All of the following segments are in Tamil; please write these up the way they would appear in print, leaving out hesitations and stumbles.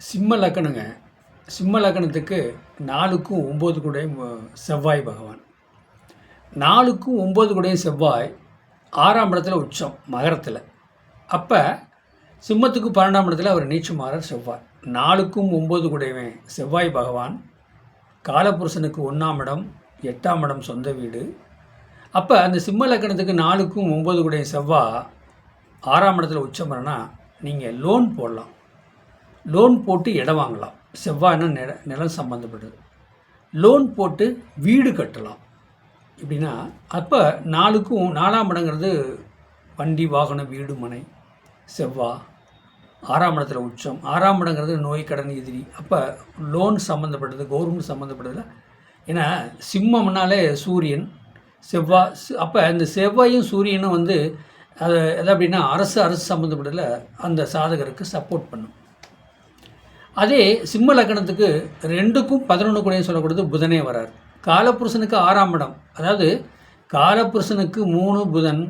சிம்ம லக்கணங்க. சிம்ம லக்கணத்துக்கு 4க்கும் 9 கூடயும் செவ்வாய் பகவான். 4க்கும் 9 கூடயும் செவ்வாய் 6ஆம் இடத்துல உச்சம் மகரத்தில். அப்போ சிம்மத்துக்கு 12ஆம் இடத்துல அவர் நீச்சமாகிறார் செவ்வாய். 4க்கும் 9 கூடவே செவ்வாய் பகவான் காலபுருஷனுக்கு 1ஆம் இடம் 8ஆம் இடம் சொந்த வீடு. அப்போ அந்த சிம்ம லக்கணத்துக்கு 4க்கும் 9 கூடயும் செவ்வாய் 6ஆம் இடத்துல உச்சம் வரனா நீங்கள் லோன் போடலாம். லோன் போட்டு இடம் வாங்கலாம். செவ்வாய்னா நிலம் சம்மந்தப்பட்டது. லோன் போட்டு வீடு கட்டலாம். எப்படின்னா அப்போ 4ஆம் இடங்கிறது வண்டி வாகனம் வீடு மனை. செவ்வாய் 6ஆம் இடத்துல உச்சம். 6ஆம் இடங்கிறது நோய் கடன் எதிரி. அப்போ லோன் சம்மந்தப்பட்டது கவர்மெண்ட் சம்மந்தப்பட்டதில். ஏன்னா சிம்மம்னாலே சூரியன் செவ்வாய். அப்போ இந்த செவ்வாயும் சூரியனும் அது அப்படின்னா அரசு சம்மந்தப்பட்டதில் அந்த சாதகருக்கு சப்போர்ட் பண்ணும். அதே சிம்ம லக்கணத்துக்கு 2க்கும் 11 கூடயும் சொல்லக்கூடியது புதனே வரார். காலபுருஷனுக்கு 6ஆம் இடம், அதாவது காலபுருஷனுக்கு 3 புதன்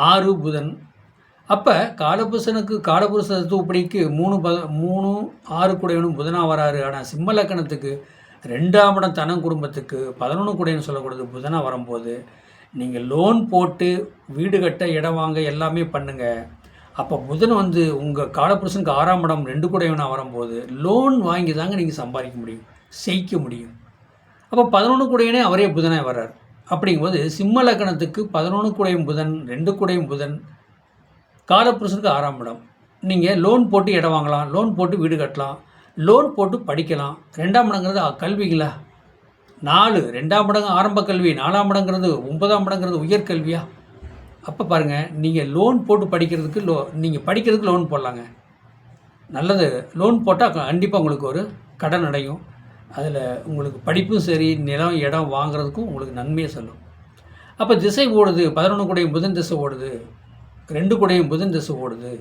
6 புதன். அப்போ காலபுருஷ தூப்படிக்கு 3 6 கூடையவனும் புதனாக வராரு. ஆனால் சிம்ம லக்கணத்துக்கு 2ஆம் இடம் தனம் குடும்பத்துக்கு 11 கூடையன்னு சொல்லக்கூடியது புதனாக வரும்போது நீங்கள் லோன் போட்டு வீடு கட்ட இடம் வாங்க எல்லாமே பண்ணுங்கள். அப்போ புதன் உங்கள் காலபுருஷனுக்கு 6ஆம் இடம் 2 கூடையவனாக வரும்போது லோன் வாங்கி தாங்க நீங்கள் சம்பாதிக்க முடியும், செய்ய முடியும். அப்போ 11 கூடையனே அவரே புதனாக வர்றார். அப்படிங்கும்போது சிம்ம லக்கணத்துக்கு 11 கூடையும் புதன் 2 கூடையும் புதன் காலபுருஷனுக்கு 6ஆம் இடம். நீங்கள் லோன் போட்டு இடம் வாங்கலாம், லோன் போட்டு வீடு கட்டலாம், லோன் போட்டு படிக்கலாம். 2ஆம் இடங்கிறது கல்விங்களா. 2ஆம் இடம் ஆரம்ப கல்வி, 4ஆம் இடங்கிறது 9ஆம் இடங்கிறது உயர்கல்வியா. அப்போ பாருங்கள், நீங்கள் லோன் போட்டு படிக்கிறதுக்கு நீங்கள் படிக்கிறதுக்கு லோன் போடலாங்க. நல்லது. லோன் போட்டால் கண்டிப்பாக உங்களுக்கு ஒரு கடன் அடையும். அதில் உங்களுக்கு படிப்பும் சரி நிலம் இடம் வாங்குறதுக்கும் உங்களுக்கு நன்மையை சொல்லும். அப்போ திசை ஓடுது. 11 கூடையும் புதன் திசை ஓடுது, 2 கூடையும் புதன் திசை ஓடுது,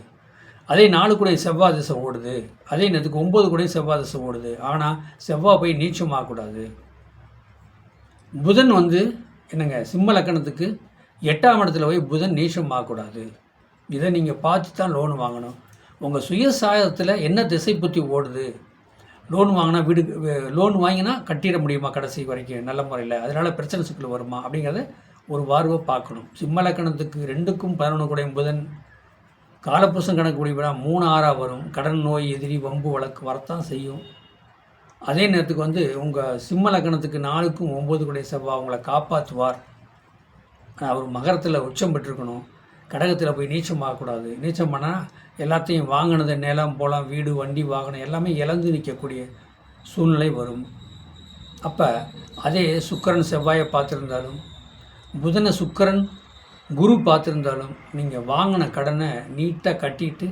அதே 4 கூடையும் செவ்வாய் திசை ஓடுது, அதே நேரத்துக்கு 9 கூடையும் செவ்வாய் திசை ஓடுது. ஆனால் செவ்வாய் போய் நீச்சமாகக்கூடாது. புதன் என்னங்க சிம்ம லக்கணத்துக்கு 8ஆம் இடத்துல போய் புதன் நீச்சம் ஆகக்கூடாது. இதை நீங்கள் பார்த்து தான் லோன் வாங்கணும். உங்கள் சுயசாயத்தில் என்ன திசை புத்தி ஓடுது. லோன் வாங்கினா லோன் வாங்கினா கட்டிட முடியுமா கடைசி வரைக்கும் நல்ல முறையில், அதனால் பிரச்சனை சிக்கல் வருமா அப்படிங்கிறத ஒரு பார்வை பார்க்கணும். சிம்ம லக்கணத்துக்கு 2க்கும் 11 கூடையும் புதன் காலபுருஷன் கணக்கு கூடிய 3 6ஆக வரும். கடன் நோய் எதிரி வம்பு வழக்கு வரத்தான் செய்யும். அதே நேரத்துக்கு உங்கள் சிம்ம லக்கணத்துக்கு 4க்கும் 9 கூடிய செவ்வாய் உங்களை காப்பாற்றுவார். அவர் மகரத்தில் உச்சம் பெற்றிருக்கணும். கடகத்தில் போய் நீச்சம் ஆகக்கூடாது. நீச்சம் பண்ணால் எல்லாத்தையும் வாங்கினது நிலம் போலாம் வீடு வண்டி வாகனம் எல்லாமே இழந்து நிற்கக்கூடிய சூழ்நிலை வரும். அப்போ அதே சுக்கிரன் செவ்வாயை பார்த்துருந்தாலும் புதனை சுக்கிரன் குரு பார்த்துருந்தாலும் நீங்கள் வாங்கின கடனை நீட்டாக கட்டிட்டு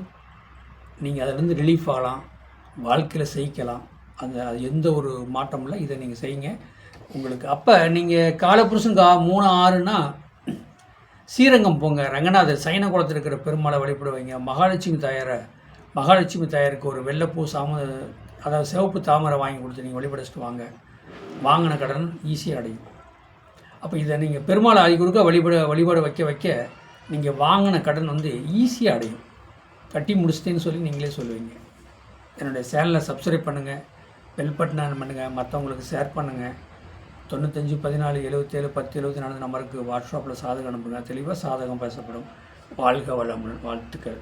நீங்கள் அதிலேருந்து ரிலீஃப் ஆகலாம், வாழ்க்கையில் செய்யலாம். அது எந்த ஒரு மாற்றம் இல்லை. இதை நீங்கள் செய்யுங்க உங்களுக்கு. அப்போ நீங்கள் காலபுருஷன் 3 6ன்னா ஸ்ரீரங்கம் போங்க. ரங்கநாதர் சைன குளத்தில் இருக்கிற பெருமாளை வழிபடுவீங்க. மகாலட்சுமி தாயாருக்கு ஒரு வெள்ளைப்பூ அதாவது சிவப்பு தாமரை வாங்கி கொடுத்து நீங்கள் வழிபடிச்சுட்டு வாங்க. வாங்கின கடன் ஈஸியாக அடையும். அப்போ இதை நீங்கள் பெருமாளை ஆகி கொடுக்க வழிபாடு வைக்க நீங்கள் வாங்கின கடன் ஈஸியாக அடையும். கட்டி முடிச்சிட்டேன்னு சொல்லி நீங்களே சொல்லுவீங்க. என்னுடைய சேனலை சப்ஸ்கிரைப் பண்ணுங்கள், பெல் பட்டன் ஆன் பண்ணுங்கள், மற்றவங்களுக்கு ஷேர் பண்ணுங்கள். 95 14 77 10 74 நம்பருக்கு வாட்ஸ்அப்பில் சாதகம் அனுப்புங்க. தெளிவாக சாதகம் பேசப்படும். வாழ்க வளமுடன். வாழ்த்துக்கள்.